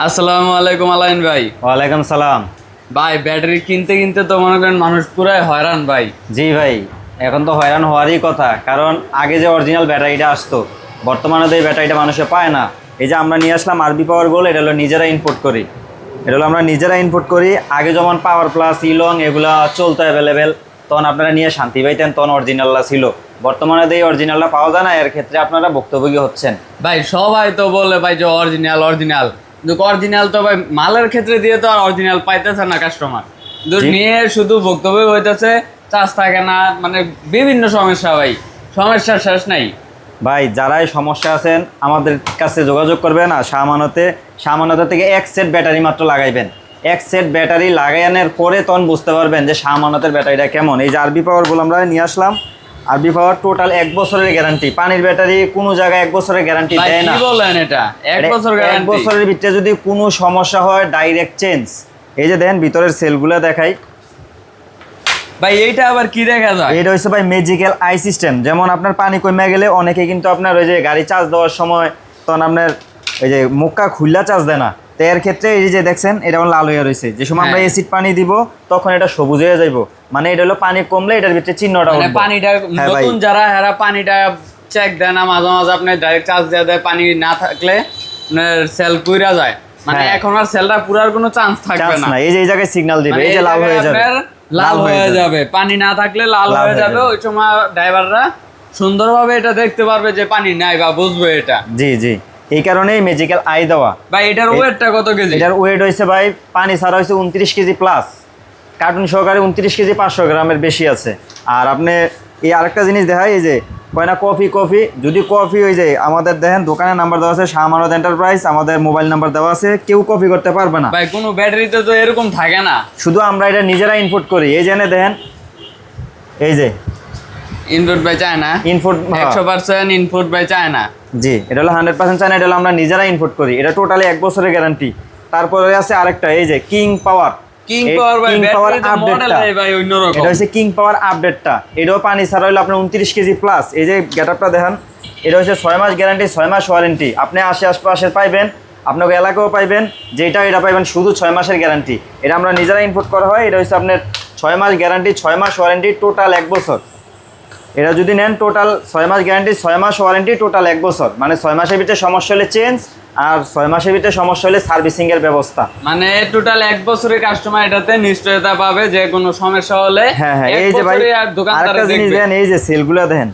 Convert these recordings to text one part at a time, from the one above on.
আসসালামু আলাইকুম আলাইন ভাই। ওয়ালাইকুম সালাম। ভাই ব্যাটারি কিনতে কিনতে তো মনে করেন মানুষ পুরাই হয়রান ভাই। জি ভাই, এখন তো হয়রান হওয়ারই কথা, কারণ আগে যে অরিজিনাল ব্যাটারিটা আসতো বর্তমানে তো এই ব্যাটারিটা মানুষে পায় না। এই যে আমরা নিয়ে আসলাম আরবি পাওয়ার গোল্ড, এটা হলো নিজেরা ইম্পোর্ট করি, এটা হলো আমরা নিজেরা ইম্পোর্ট করি। আগে যেমন পাওয়ার প্লাস ইলং এগুলো চলতো অ্যাভেলেবেল, তখন আপনারা নিয়ে শান্তি পাইতেন, তখন অরিজিনালটা ছিল। বর্তমানে তো এই অরিজিনালটা পাওয়া যায় না, এর ক্ষেত্রে আপনারা ভুক্তভোগী হচ্ছেন। ভাই সবাই তো বলে ভাই যে অরিজিনাল অরিজিনাল, কিন্তু অরিজিনাল তো ভাই মালের ক্ষেত্রে দিয়ে তো আর অরিজিনাল পাইতেছে না কাস্টমার, কিন্তু নিয়ে শুধু ভুক্তভোগী হইতেছে, চার্জ থাকে না, মানে বিভিন্ন সমস্যা ভাই, সমস্যার শেষ নাই। ভাই যারাই সমস্যা আছেন আমাদের কাছে যোগাযোগ করবেন, আর শাহমানতা থেকে এক সেট ব্যাটারি মাত্র লাগাইবেন। এক সেট ব্যাটারি লাগানোর পরে তখন বুঝতে পারবেন যে শাহমানতের ব্যাটারিটা কেমন। এই যে আরবি পাওয়ারগুলো আমরা নিয়ে আসলাম, আরবি পাওয়ার টোটাল 1 বছরের গ্যারান্টি। পানির ব্যাটারি কোনো জায়গায় 1 বছরের গ্যারান্টি দেয় না। কি বলেন, এটা 1 বছর গ্যারান্টি? 1 বছরের ভিতরে যদি কোনো সমস্যা হয় ডাইরেক্ট চেঞ্জ। এই যে দেখেন ভিতরের সেলগুলো দেখাই ভাই। এইটা আবার কি দেখা যায়? এটা হচ্ছে ভাই ম্যাজিক্যাল আই সিস্টেম। যেমন আপনার পানি কমে গেলে অনেকে কিন্তু আপনার ওই যে গাড়ি চার্জ দেওয়ার সময় তখন আপনার ওই যে মুখটা খুললা চার্জ দেয় না, তো এর ক্ষেত্রে এই যে দেখছেন এটা আমার লাল হয়ে রয়েছে। যে সময় আমরা অ্যাসিড পানি দিব তখন এটা সবুজ হয়ে যাইব, মানে এটা হলো পানি কমলে এটার ভিতরে চিহ্নটা মানে উঠবে। পানিটা নতুন যারা হেরা পানিটা চেক দেয় না, মাঝে মাঝে আপনি ডাইরেক্ট চার্জ দিয়ে দেয়, পানি না থাকলে সেল কইরা যায়, মানে এখন আর সেলটা পুরার কোনো চান্স থাকবে না। এই যে এই জায়গায় সিগন্যাল দিবে, এই যে লাল হয়ে যাবে, লাল হয়ে যাবে, পানি না থাকলে লাল হয়ে যাবে। ওই সময় ড্রাইভাররা সুন্দরভাবে এটা দেখতে পারবে যে পানি নাই, বা বুঝবে এটা। জি জি, এই কারণেই ম্যাজিক্যাল আই দেওয়া। ভাই এটার ওয়েটটা কত কেজি? এটার ওয়েট হয়েছে ভাই পানি ছাড়া হয়েছে 29 কেজি প্লাস, কার্টুন সহকারে 29 কেজি 500 গ্রামের বেশি আছে। আর আপনি এই আরেকটা জিনিস দেখাই, এই যে কয়না কফি যদি কফি হয়ে যায় আমাদের দেখেন দোকানের নাম্বার দেওয়া আছে শাহমানত এন্টারপ্রাইজ, আমাদের মোবাইল নাম্বার দেওয়া আছে, কেউ কপি করতে পারবে না ভাই। কোনো ব্যাটারিতে তো এরকম থাকে না, শুধু আমরা এটা নিজেরা ইনপুট করি। এই জেনে দেখেন, এই যে input by China, input 100% input by China. জি, এটা হলো 100% চায়না, এটা হলো আমরা নিজেরা ইনপুট করি। এটা টোটালি 1 বছরের গ্যারান্টি। তারপরে আছে আরেকটা, এই যে কিং পাওয়ার আপডেটটা, এটা হচ্ছে কিং পাওয়ার আপডেটটা। এটাও পানি ছাড়া হলো আপনার 29 কেজি প্লাস। এই যে গেটআপটা দেখেন, এটা হচ্ছে 6 মাস গ্যারান্টি, 6 মাস ওয়ারেন্টি। আপনি আশেপাশে পাইবেন, আপনাকে এলাকাও পাইবেন, যেটা এটা পাইবেন শুধু 6 মাসের গ্যারান্টি। এটা আমরা নিজেরা ইনপুট করা হয়। এটা হচ্ছে আপনার 6 মাস গ্যারান্টি, 6 মাস ওয়ারেন্টি, টোটাল 1 বছর। এটা যদি নেন টোটাল 6 মাস গ্যারান্টি, 6 মাস ওয়ারেন্টি, টোটাল 1 বছর। মানে 6 মাসের ভিতরে সমস্যা হলে চেঞ্জ, আর 6 মাসের ভিতরে সমস্যা হলে সার্ভিসিং এর ব্যবস্থা। মানে টোটাল 1 বছরের কাস্টমার এটাতে নিশ্চয়তা পাবে যে কোনো সমস্যা হলে। হ্যাঁ হ্যাঁ, এই যে ভাই আরেকটা জিনিস দেখেন, এই যে সেলগুলো দেখেন,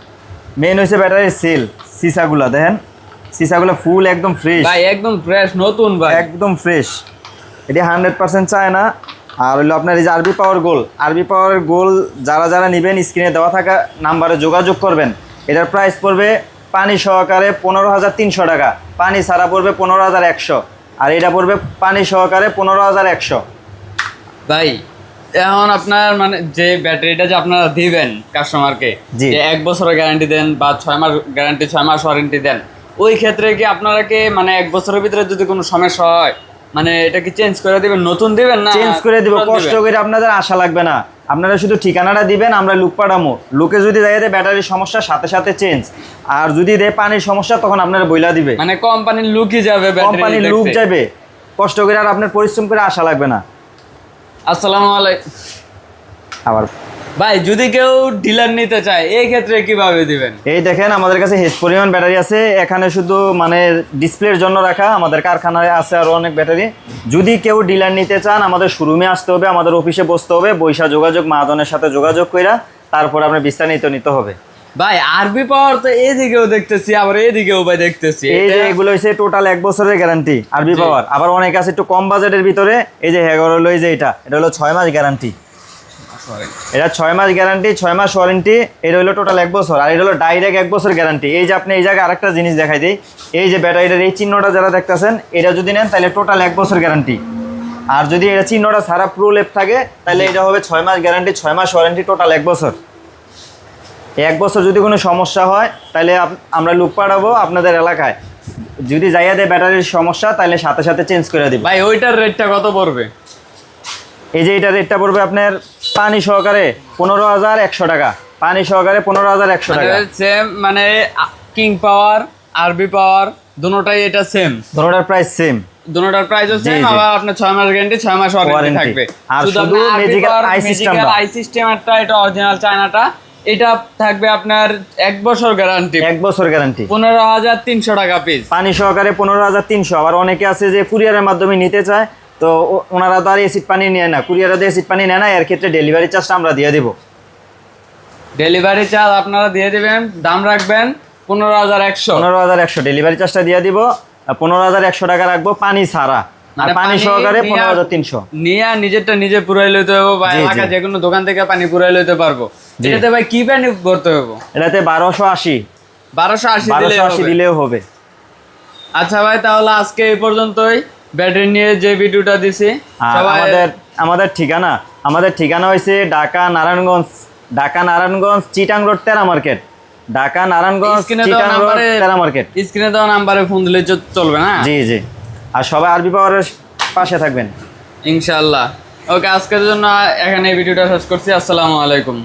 মেন হচ্ছে ব্যাটারির সেল, সিসাগুলো দেখেন, সিসাগুলো ফুল একদম ফ্রেশ ভাই, একদম ফ্রেশ নতুন ভাই, একদম ফ্রেশ। এটি 100% চায়না। আর হলো আপনার এই যে আরবি পাওয়ার গোল্ড যারা যারা নেবেন স্ক্রিনে দেওয়া থাকা নাম্বারে যোগাযোগ করবেন। এটার প্রাইস পড়বে পানি সহকারে 15,300 টাকা, পানি ছাড়া পড়বে 15,100, আর এটা পড়বে পানি সহকারে 15,100। ভাই এখন আপনার মানে যে ব্যাটারিটা যে আপনারা দিবেন কাস্টমারকে, যে 1 বছরের গ্যারান্টি দেন বা 6 মাস গ্যারান্টি, 6 মাস ওয়ারেন্টি দেন, ওই ক্ষেত্রে কি আপনারা কি মানে 1 বছরের ভিতরে যদি কোনো সমস্যা হয়, মানে এটা কি চেঞ্জ করে দিবেন, নতুন দিবেন না? চেঞ্জ করে দিব, কষ্ট করে আপনাদের আশা লাগবে না। আপনারা শুধু ঠিকানাটা দিবেন, আমরা লুক পাঠামো। লুকে যদি দেয় ব্যাটারির সমস্যা সাথে সাথে চেঞ্জ, আর যদি দেয় পানির সমস্যা তখন আপনারা বইলা দিবে। মানে কোম্পানির লুকই যাবে, কোম্পানির লুক যাবে, কষ্ট করে আর আপনার পরিশ্রম করে আশা লাগবে না। আসসালামু আলাইকুম। আবার ভাই যদি কেউ ডিলার নিতে চায় এই ক্ষেত্রে কিভাবে দিবেন? এই দেখেন আমাদের কাছে হেজ পরিমাণ ব্যাটারি আছে, এখানে শুধু মানে ডিসপ্লের জন্য রাখা, আমাদের কারখানায় আছে আরও অনেক ব্যাটারি। যদি কেউ ডিলার নিতে চান আমাদের শোরুমে আসতে হবে, আমাদের অফিসে বসতে হবে, বৈশা যোগাযোগ মাহাজনের সাথে যোগাযোগ কইরা তারপর আপনার বিস্তারিত নিতে হবে। ভাই আরবি পাওয়ার তো এদিকেও দেখতেছি, আবার এদিকেও ভাই দেখতেছি, এই যে এগুলো হচ্ছে টোটাল 1 বছরের গ্যারান্টি আরবি পাওয়ার। আবার অনেক আছে একটু কম বাজেটের ভিতরে, এই যে হ্যাঁ হলো এই যে এটা হলো 6 মাস গ্যারান্টি, এটা 6 মাস গ্যারান্টি, 6 মাস ওয়ারেন্টি, এটা হলো টোটাল 1 বছর। আর এটা হলো ডাইরেক্ট 1 বছর গ্যারান্টি। এই যে আপনি এই জায়গায় আরেকটা জিনিস দেখাই দিই, এই যে ব্যাটারিটার এই চিহ্নটা যারা দেখতেছেন, এটা যদি নেন তাহলে টোটাল 1 বছর গ্যারান্টি। আর যদি এটা চিহ্নটা সারা প্রো লেপ থাকে তাহলে এটা হবে 6 মাস গ্যারান্টি, 6 মাস ওয়ারেন্টি, টোটাল 1 বছর। 1 বছর যদি কোনো সমস্যা হয় তাহলে আমরা লুক পাঠাবো আপনাদের এলাকায়। যদি যাইয়া দেয় ব্যাটারির সমস্যা তাহলে সাথে সাথে চেঞ্জ করে দিব। ভাই ওইটার রেটটা কত পড়বে? এই যে এটা রেটটা পড়বে আপনার পানি সহকারে 15,100 টাকা, পানি সহকারে 15,100 টাকা। সেম মানে কিং পাওয়ার আরবি পাওয়ার দুটোটাই এটা সেম, দুটোটার প্রাইস সেম। দুটোটার প্রাইসও জি, সেম, জি। আবার আপনার 6 মাস গ্যারান্টি 6 মাস ওয়ারেন্টি Warranty। থাকবে। আর শুধু আপনার Magical Arbipower Eye System Magical টা। Eye Systemটা, এটা অরিজিনাল চায়নাটা, এটা থাকবে আপনার 1 বছর গ্যারান্টি, 1 বছর গ্যারান্টি, 15,300 টাকা পিস। পানি সহকারে 15,300। আবার অনেকে আছে যে কুরিয়ারের মাধ্যমে নিতে চায়, তো ওনারা তো আর এসিড পানি নেয় না, কুরিয়ারে তো এসিড পানি নেয় না, এর ক্ষেত্রে ডেলিভারি চার্জটা আমরা দিয়ে দেবো। ডেলিভারি চার্জ আপনারা দিয়ে দিবেন, দাম রাখবেন 15,100। 15,100 ডেলিভারি চার্জটা দিয়ে দিব, 15,100 টাকা রাখবো পানি ছাড়া, আর মানে পানি সহকারে 15,300। নিয়ে নিজেরটা নিজে পুরাই লইতে হবে, বা জি, জি। এলাকা যে কোনো দোকান থেকে পানি পুরাই লইতে পারবো। জি। এটাতে ভাই কি পানি ভরতে হবে? এটাতে 1280 1280 দিলেও হবে। আচ্ছা ভাই, তাহলে আজকে এই পর্যন্তই ব্যাটারি নিয়ে যে ভিডিওটা দিছি। আর সবাই আমাদের ঠিকানা হয়েছে ঢাকা নারায়ণগঞ্জ চিটাং রোড তেরা মার্কেট, ঢাকা নারায়ণগঞ্জ স্ক্রিনে চিটাং দেওয়া রোড নাম্বারে, তেরা মার্কেট। স্ক্রিনে দেওয়া নাম্বারে ফোন দিলে চলবে না? জি জি। আর সবাই আরবি পাওয়ারের পাশে থাকবেন ইনশাআল্লাহ। ওকে, আজকের জন্য এখানে এই ভিডিওটা শেষ করছি। আসসালামু আলাইকুম।